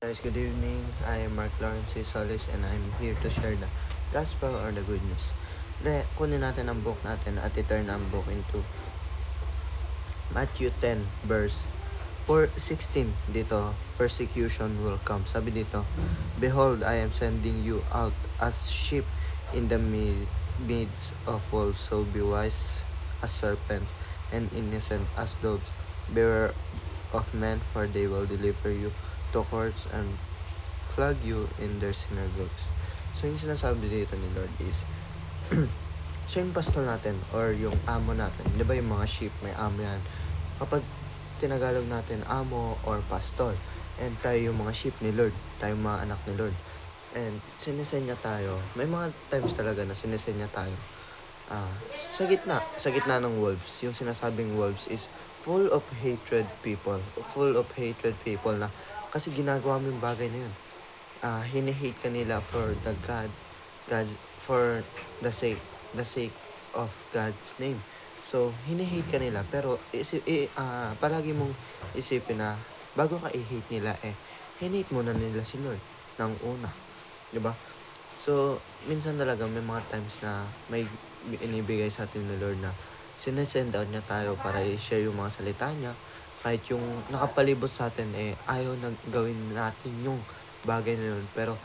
Guys, good evening. I am Mark Lawrence Solis and I'm here to share the gospel or the good news. Kunin natin ang book natin at i-turn ang book into Matthew 10 verse 16 dito. Persecution will come. Sabi dito, Behold, I am sending you out as sheep in the midst of wolves, so be wise as serpents and innocent as doves. Beware of men, for they will deliver you to courts and flog you in their synagogues. So yung sinasabi dito ni Lord is, siya yung pastor natin or yung amo natin. Di ba yung mga sheep, may amo yan. Kapag tinagalog natin amo or pastor, and tayo yung mga sheep ni Lord, tayo yung mga anak ni Lord, and sinesenya tayo, may mga times talaga na sinesenya tayo sa gitna ng wolves. Yung sinasabing wolves is full of hatred people na kasi ginagawa mo yung bagay na yun. Hini-hate ka nila for God, for the sake of God's name. So, hini-hate ka nila, pero palagi mong isipin na bago ka i-hate nila, hinate mo na nila si Lord ng una. Diba? So, minsan talaga may mga times na may inibigay sa atin ni Lord na sinesend out niya tayo para i-share yung mga salita niya. Kahit yung nakapalibot sa atin, ayaw na gawin natin yung bagay na yun. Pero,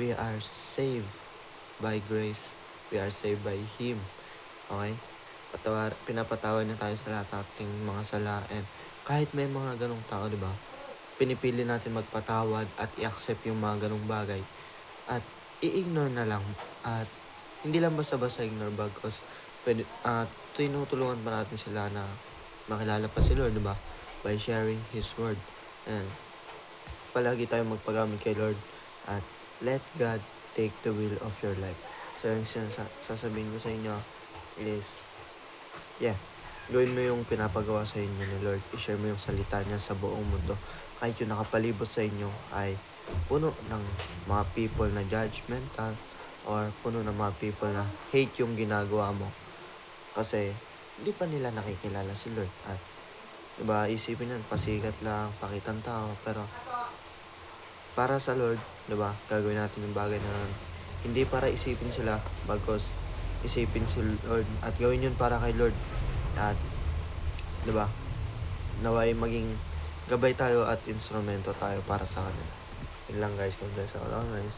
we are saved by grace. We are saved by Him. Okay? Pinapatawad niya tayo sa lahat ating mga sala. And kahit may mga ganong tao, diba? Pinipili natin magpatawad at i-accept yung mga ganong bagay. At i-ignore na lang. At hindi lang basta-basta ignore bagos tinutulungan pa natin sila na makilala pa si Lord, diba? By sharing His Word. And palagi tayo magpagamit kay Lord at let God take the wheel of your life. So yung sasabihin ko sa inyo is, gawin mo yung pinapagawa sa inyo ni Lord. I-share mo yung salita niya sa buong mundo. Kahit yung nakapalibot sa inyo ay puno ng mga people na judgmental or puno ng mga people na hate yung ginagawa mo. Kasi hindi pa nila nakikilala si Lord. At diba, isipin yan, pasikat lang, pakitang tao. Pero para sa Lord, diba, gagawin natin yung bagay na hindi para isipin sila, bagos isipin si Lord at gawin yun para kay Lord. At diba, naway maging gabay tayo at instrumento tayo para sa kanila. Yun lang guys, God bless all always.